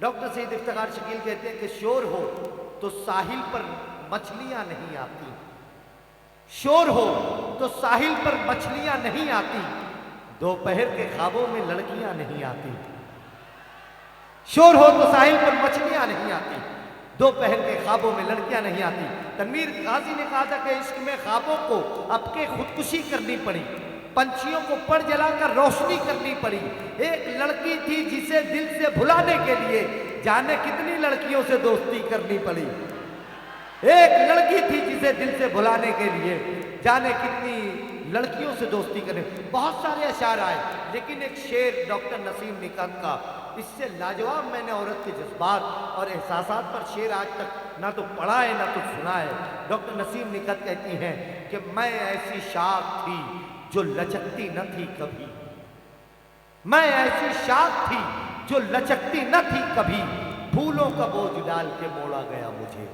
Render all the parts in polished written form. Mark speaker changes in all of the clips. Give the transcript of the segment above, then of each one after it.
Speaker 1: Doctor Saeed Iftikhar Shakeel कहते हैं कि शोर हो तो साहिल पर मछलियां नहीं आती, शोर हो तो साहिल पर मछलियां नहीं आती, दोपहर के ख्वाबों में लड़कियां नहीं आती। शोर हो तो साहिल पर मछलियां नहीं आती, दोपहर के ख्वाबों में लड़कियां नहीं आती। तनवीर गाजी ने कहा था कि इश्क में ख्वाबों को अपने खुदकुशी करनी पड़ी, पंछियों को पड़ जलाकर रोशनी करनी पड़ी। एक लड़की थी जिसे दिल से भुलाने के लिए जाने कितनी लड़कियों से दोस्ती करनी पड़ी। एक लड़की थी जिसे दिल से भुलाने के लिए जाने कितनी लड़कियों से दोस्ती करने। बहुत सारे अशार आए, लेकिन एक शेर डॉक्टर नसीम निकत का, इससे लाजवाब मैंने औरत के जज्बात और एहसासात पर शेर आज तक ना तो पढ़ा है ना तो सुना है। डॉक्टर नसीम निकत कहती हैं कि मैं ऐसी शाख थी जो लचकती न थी कभी, मैं ऐसी शाख थी जो लचकती न थी कभी, फूलों का बोझ डाल के मोड़ा गया मुझे।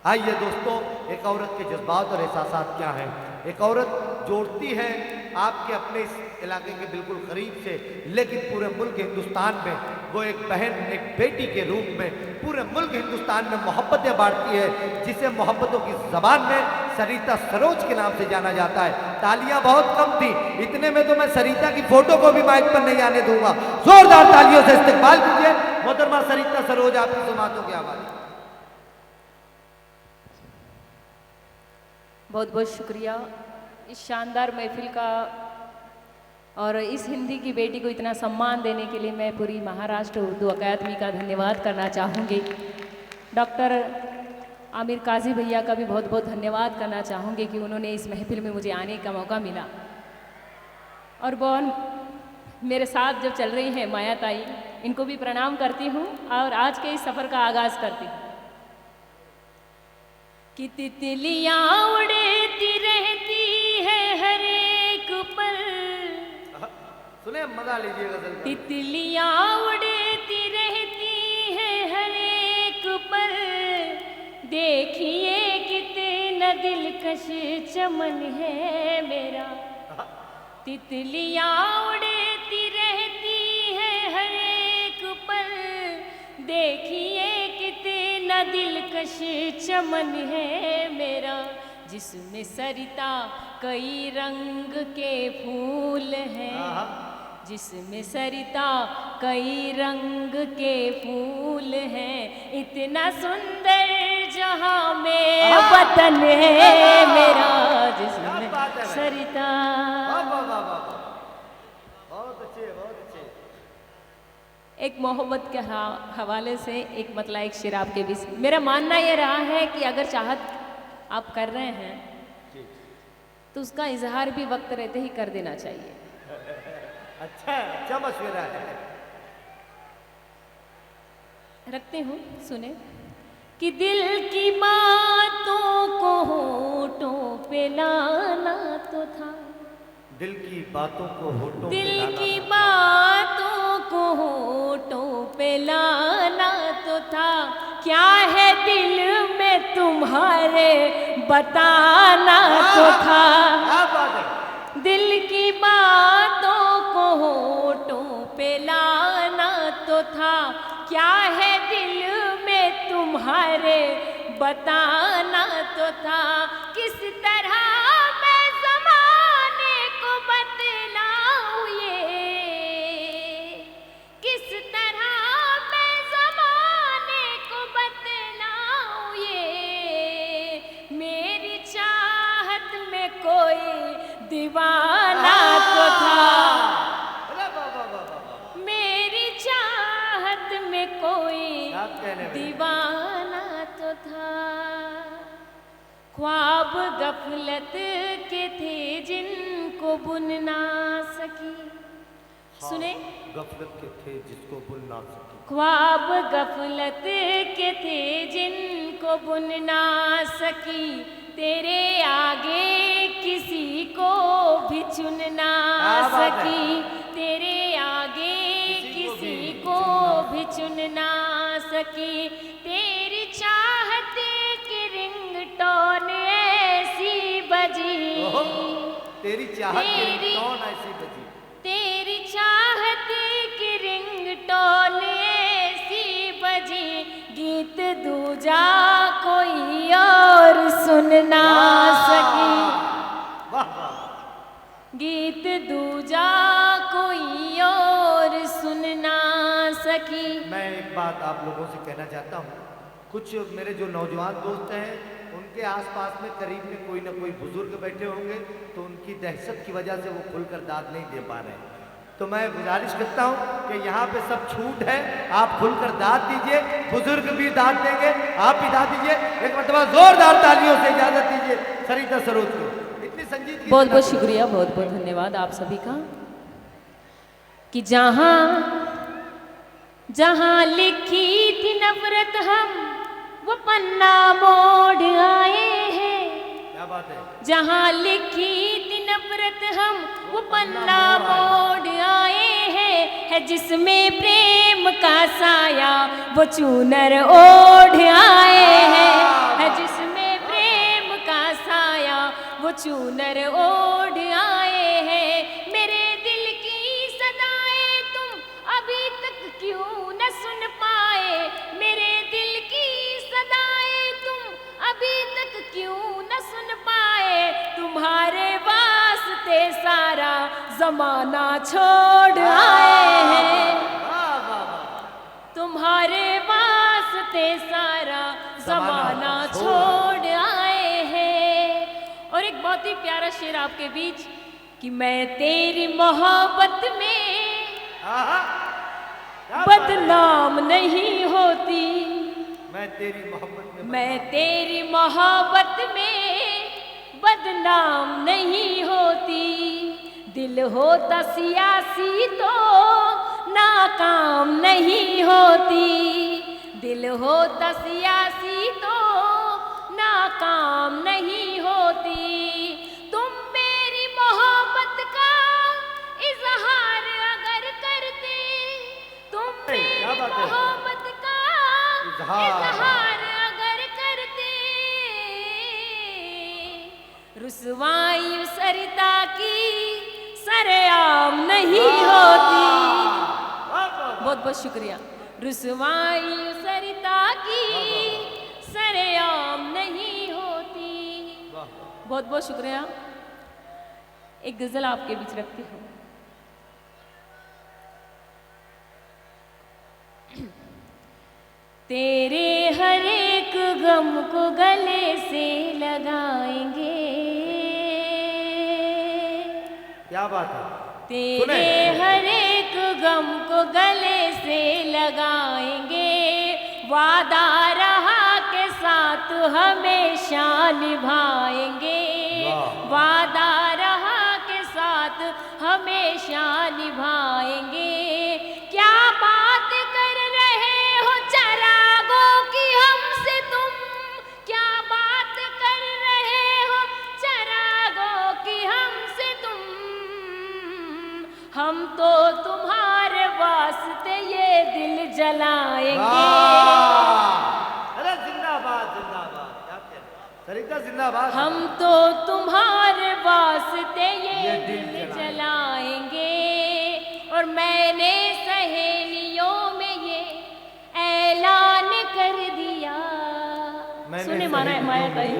Speaker 1: आइए दोस्तों, एक औरत के जज्बात और एहसासात क्या हैं। एक औरत जोड़ती है आपके अपने इस इलाके के बिल्कुल करीब से, लेकिन पूरे मुल्क हिंदुस्तान में वो एक बहन, एक बेटी के रूप में पूरे मुल्क हिंदुस्तान में मोहब्बतें बांटती है, जिसे मोहब्बतों की ज़बान में सरिता सरोज के नाम से जाना जाता है। तालियां बहुत कम थी, इतने में तो मैं सरिता की फोटो को भी माइक पर नहीं आने दूंगा। जोरदार तालियों से इस्तकबाल कीजिए मोहतरमा सरिता सरोज, आपकी समातों की आवाज़।
Speaker 2: बहुत बहुत शुक्रिया इस शानदार महफिल का, और इस हिंदी की बेटी को इतना सम्मान देने के लिए मैं पूरी महाराष्ट्र उर्दू अकादमी का धन्यवाद करना चाहूँगी। डॉक्टर आमिर काजी भैया का भी बहुत बहुत धन्यवाद करना चाहूँगी कि उन्होंने इस महफिल में मुझे आने का मौका मिला। और बहुत मेरे साथ जो चल रही हैं माया ताई, इनको भी प्रणाम करती हूँ और आज के इस सफ़र का आगाज़ करती हूँ। कि तितलियाँ उड़ती रहती है हर एक पल,
Speaker 1: सुने मजा लीजिए गजल।
Speaker 2: तितलियाँ उड़ती रहती है हर एक पल, देखिए कितना दिलकश चमन है मेरा। तितलियाँ उड़ती रहती है हर एक पल, देखिए कितना दिलकश चमन है मेरा, जिसमें सरिता कई रंग के फूल हैं, जिसमें सरिता कई रंग के फूल हैं, इतना सुंदर जहाँ में वतन है मेरा, जिसमें सरिता।
Speaker 1: बहुत अच्छे, बहुत अच्छे।
Speaker 2: एक मोहब्बत के हवाले से एक मतलब एक शेर आपके बीच। मेरा मानना ये रहा है कि अगर चाहत आप कर रहे हैं तो उसका इजहार भी वक्त रहते ही कर देना चाहिए।
Speaker 1: अच्छा मशवरा है।
Speaker 2: रखते हूँ, सुने कि दिल की बातों को होठों पे लाना तो था,
Speaker 1: दिल की बातों को होठों पे
Speaker 2: दिल
Speaker 1: लाना
Speaker 2: की
Speaker 1: था।
Speaker 2: बातों को होठों पे लाना तो था, क्या है दिल में तुम्हारे बताना तो था। दिल की बातों को होठों पे लाना तो था, क्या है दिल में तुम्हारे बताना तो था। किस तरह मैं ज़माने को बतलाऊं ये, किस तरह मैं ज़माने को बतलाऊं ये, मेरी चाहत में कोई दीवाना तो था, मेरी चाहत में कोई दीवाना तो था। ख्वाब गफलत के थे जिनको बुन ना सकी, सुने
Speaker 1: गफलत के थे जिसको बुन ना सकी,
Speaker 2: ख्वाब गफलत के थे जिनको बुन ना सकी, तेरे आगे किसी को भी चुन ना सकी, तेरे आगे किसी को भी चुन ना सकी। तेरी चाहत की रिंगटोन ऐसी बजी,
Speaker 1: तेरी चाहत की रिंगटोन ऐसी बजी,
Speaker 2: तेरी चाहत की रिंगटोन ऐसी दूजा कोई और सुन ना सकी,
Speaker 1: वाह वाह।
Speaker 2: गीत दूजा कोई और सुन ना सकी।
Speaker 1: मैं एक बात आप लोगों से कहना चाहता हूँ, कुछ मेरे जो नौजवान दोस्त हैं उनके आसपास में करीब में कोई ना कोई बुजुर्ग बैठे होंगे, तो उनकी दहशत की वजह से वो खुलकर दाद नहीं दे पा रहे हैं। तो मैं गुजारिश करता हूँ कि यहाँ पे सब छूट है, आप खुलकर दाद दीजिए, बुजुर्ग भी दाद देंगे, आप भी दाद दीजिए। एक मरतबा जोरदार तालियों से इजाजत दीजिए सरिता सरोज को। इतनी संजीदगी।
Speaker 2: बहुत बहुत शुक्रिया, बहुत बहुत धन्यवाद आप सभी का। कि जहाँ जहाँ लिखी थी नफरत हम वो पन्ना मोड़ आए हैं।
Speaker 1: क्या बात है।
Speaker 2: जहाँ लिखी थी नफरत हम वो पन्ना मोड़ आए हैं। है जिसमें प्रेम का साया वो चूनर ओढ़ आए हैं। है जिसमें प्रेम का साया वो चूनर ओढ़ आए हैं। मेरे दिल की सदाएं तुम अभी तक क्यों न सुन पाए। मेरे दिल की सदाएं तुम अभी तक क्यों न सुन पाए। तुम्हारे वास्ते सारा जमाना छोड़ आए हैं। तुम्हारे वास्ते सारा जमाना छोड़ आए हैं। और एक बहुत ही प्यारा शेर आपके बीच कि मैं तेरी मोहब्बत में बदनाम नहीं होती।
Speaker 1: मैं तेरी मोहब्बत में
Speaker 2: मैं तेरी मोहब्बत में बदनाम नहीं होती। दिल होता सियासी तो नाकाम नहीं होती। दिल होता सियासी तो नाकाम नहीं होती। तुम मेरी मोहब्बत का इजहार अगर करते, तुम मेरी मोहब्बत का इजहार अगर करते, रुसवाई सरिता की सरेआम नहीं होती। बहुत बहुत शुक्रिया। रुसवाई सरिता की सरेआम नहीं होती। बहुत बहुत शुक्रिया। एक गजल आपके बीच रखती हूँ। तेरे हर एक गम को गले से लगाएंगे।
Speaker 1: क्या बात है।
Speaker 2: तेरे हर एक गम को गले से लगाएंगे। वादा रहा के साथ हमेशा निभाएंगे। वादा रहा के साथ हमेशा निभाएंगे। क्या बात कर रहे हो चरागों की हमसे तुम। क्या बात कर रहे हो चरागों की हमसे तुम। हम तो तुम्हारे वास्ते ये दिल जलाएंगे।
Speaker 1: अरे जिंदाबाद जिंदाबाद। क्या कहते हैं सरिता, जिंदाबाद।
Speaker 2: हम तो तुम्हारे वास्ते ये दिल जलाएंगे। और मैंने सहेलियों में ये ऐलान कर दिया। सुने माना माया कही।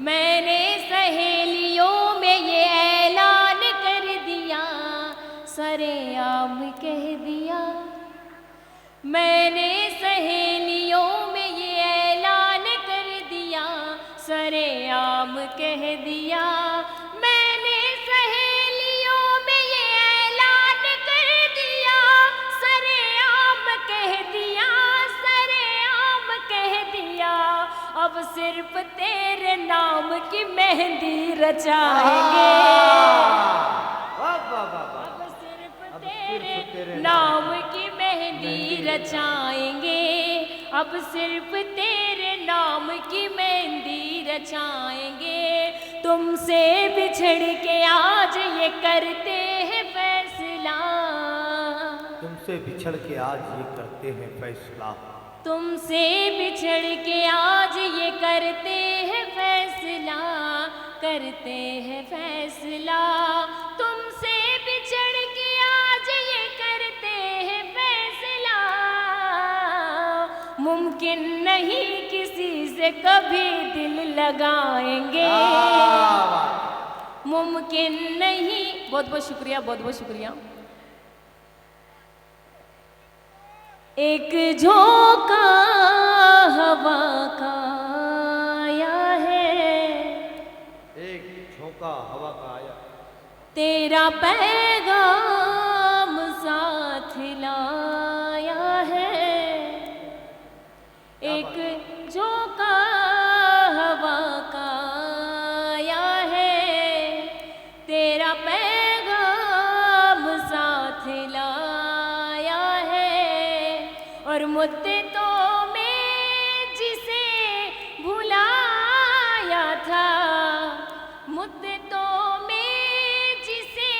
Speaker 2: मैंने सहेलियों में ये ऐलान कर दिया। सरेआम कह दिया। मैंने सहेलियों में ये ऐलान कर दिया। सरेआम कह दिया। मैंने सहेलियों में ये ऐलान कर दिया। सरेआम कह दिया। सरेआम कह दिया। अब सिर्फ तेरे नाम की मेहंदी रचाएंगे। अब सिर्फ तेरे नाम की मेहंदी रचाएंगे। अब सिर्फ तेरे नाम की मेहंदी रचाएंगे। तुमसे बिछड़ के आज ये करते हैं फैसला।
Speaker 1: तुमसे बिछड़ के आज ये करते हैं फैसला।
Speaker 2: तुमसे बिछड़ के आज ये करते हैं फैसला। करते हैं फैसला। तुमसे बिछड़ के आज ये करते हैं फैसला। मुमकिन मुमकिन नहीं किसी से कभी दिल लगाएंगे, मुमकिन नहीं। बहुत बहुत शुक्रिया, बहुत बहुत शुक्रिया। एक झोंका हवा का आया है,
Speaker 1: एक झोंका हवा का आया,
Speaker 2: तेरा पैगाम साथ लाया है। एक झोंका हवा का आया है, तेरा पैगाम साथ लाया है। और मुद्दतों में जिसे भुलाया था, मुद्दतों में जिसे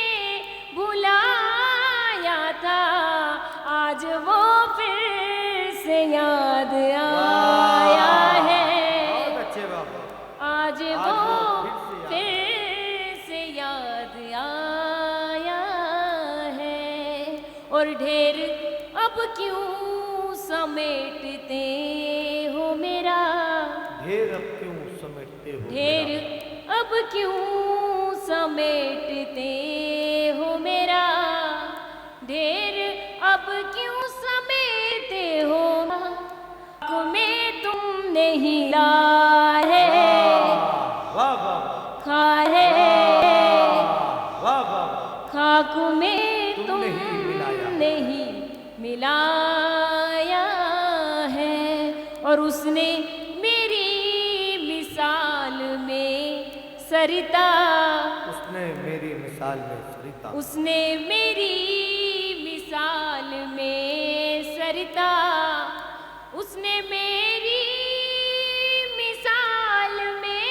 Speaker 2: भुलाया था, आज वो फिर से याद आया है।
Speaker 1: बहुत अच्छे बाबा।
Speaker 2: आज वो फिर से याद आया है। और ढेर अब क्यों समेटते हो मेरा,
Speaker 1: ढेर अब क्यों समेटते हो
Speaker 2: ढेर
Speaker 1: मेरा?
Speaker 2: अब क्यों समेटते हो मेरा, ढेर अब क्यों समेटते हो। में तुमने ही लाए
Speaker 1: वाह वाह
Speaker 2: खा है,
Speaker 1: वाह वाह,
Speaker 2: खाक में
Speaker 1: तुमने ही मिलाया।
Speaker 2: तुमने ही मिलाया है। और उसने मेरी मिसाल में सरिता,
Speaker 1: उसने मेरी मिसाल में सरिता,
Speaker 2: उसने मेरी मिसाल में सरिता, उसने मेरी मिसाल में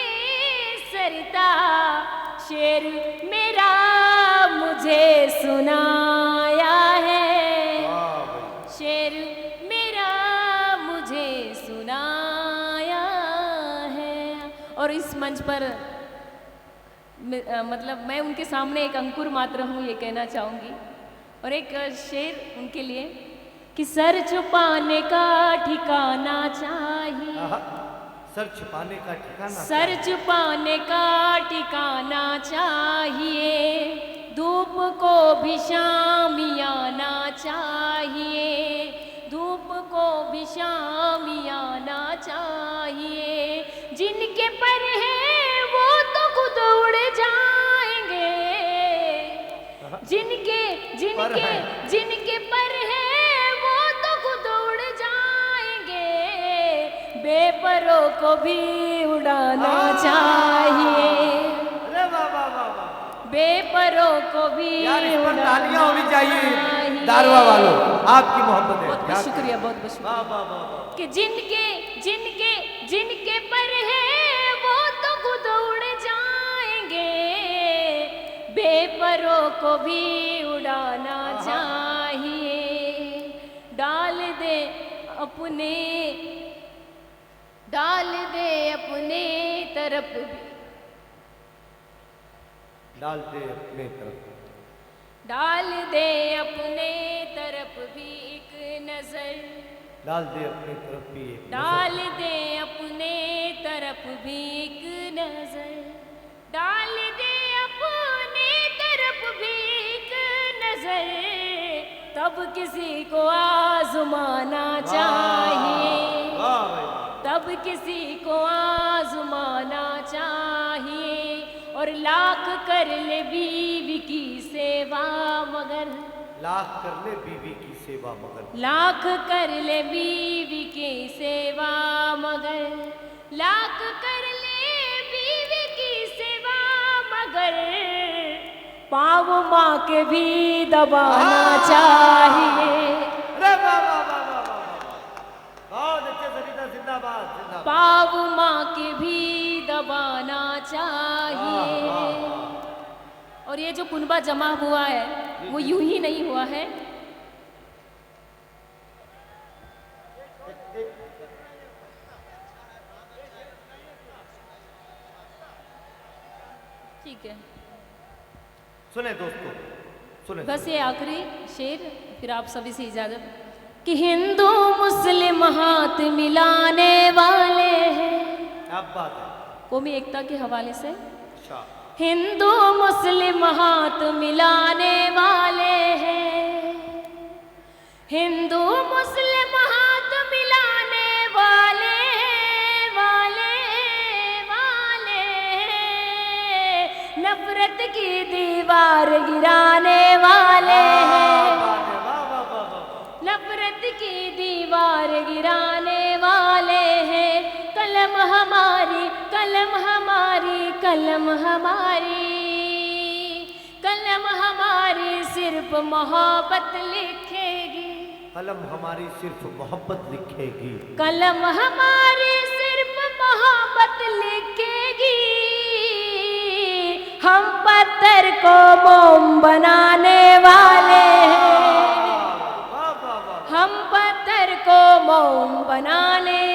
Speaker 2: सरिता, शेर मेरा मुझे सुनाया है,
Speaker 1: वाह भाई।
Speaker 2: शेर मेरा मुझे सुनाया है। और इस मंच पर मतलब मैं उनके सामने एक अंकुर मात्र हूँ, ये कहना चाहूँगी। और एक शेर उनके लिए कि सर छुपाने का ठिकाना चाहिए,
Speaker 1: आहा, सर छुपाने का ठिकाना,
Speaker 2: सर छुपाने का ठिकाना चाहिए, धूप को भी शामियाना चाहिए, धूप को भी शामियाना चाहिए। जिनके पर है वो तो खुद उड़ जाएंगे, जिनके जिनके जिनके पर है वो तो खुद उड़ जाएंगे, बेपरों को भी उड़ाना चाहिए,
Speaker 1: अरे वाह वाह वाह वाह,
Speaker 2: बेपरों को भी
Speaker 1: यार इस पर
Speaker 2: उड़ाना
Speaker 1: तालियां होनी चाहिए
Speaker 2: चाहिए।
Speaker 1: दारवा वालों, आपकी मोहब्बत है।
Speaker 2: बहुत बहुत शुक्रिया, बहुत बहुत शुक्रिया।
Speaker 1: वाह वाह वाह वाह।
Speaker 2: कि जिनके जिनके जिनके पर है वो तो खुद उड़ जाएंगे, बेपरों को भी उड़ाना चाहिए। डाल दे अपने तरफ भी,
Speaker 1: डाल दे अपने तरफ,
Speaker 2: डाल दे अपने तरफ भी एक नजर,
Speaker 1: डाल दे अपनी तरफ भी एक
Speaker 2: डाल दे अपने तरफ भी एक नजर, डाल दे अपने तरफ भी एक नजर, तब किसी को आजमाना चाहिए,
Speaker 1: वाह भाई,
Speaker 2: तब किसी को आजमाना चाहिए। और लाख कर ले बीवी की सेवा मगर,
Speaker 1: लाख कर ले बीवी की सेवा मगर,
Speaker 2: लाख कर ले बीवी की सेवा मगर, लाख कर ले बीवी की सेवा मगर, पाँव माँ के भी दबाना चाहिए,
Speaker 1: अरे वाह वाह वाह वाह वाह वाह, बहुत अच्छे सरिता, जिंदाबाद जिंदाबाद।
Speaker 2: पाँव माँ के भी दबाना चाहिए। और ये जो कुनबा जमा हुआ है वो यूं ही नहीं हुआ है, ठीक है।
Speaker 1: सुने दोस्तों, सुने
Speaker 2: बस ये आखिरी शेर, फिर आप सभी से इजाजत कि हिंदू मुस्लिम हाथ मिलाने वाले हैं।
Speaker 1: अब बात है।
Speaker 2: कौमी एकता के हवाले से
Speaker 1: अच्छा।
Speaker 2: हिंदू मुस्लिम हाथ मिलाने वाले हैं, हिंदू मुस्लिम हाथ मिलाने वाले वाले वाले, नफरत की दीवार गिराने वाले हैं, नफरत की दीवार गिराने वाले हैं। कलम हमारी, कलम हमारी, कलम हमारी, कलम हमारी सिर्फ मोहब्बत लिखेगी,
Speaker 1: कलम हमारी सिर्फ मोहब्बत लिखेगी,
Speaker 2: कलम हमारी सिर्फ मोहब्बत लिखेगी। हम पत्थर को मोम बनाने वाले हैं, हम पत्थर को मोम बनाने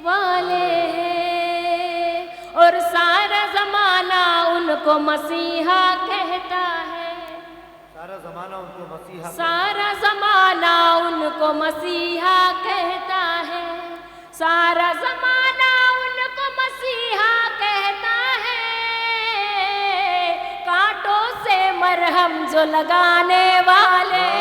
Speaker 2: वाले हैं। और सारा जमाना उनको मसीहा कहता है,
Speaker 1: सारा जमाना उनको मसीहा,
Speaker 2: सारा जमाना उनको मसीहा कहता है, सारा जमाना उनको मसीहा कहता है। कांटों से मरहम जो लगाने वाले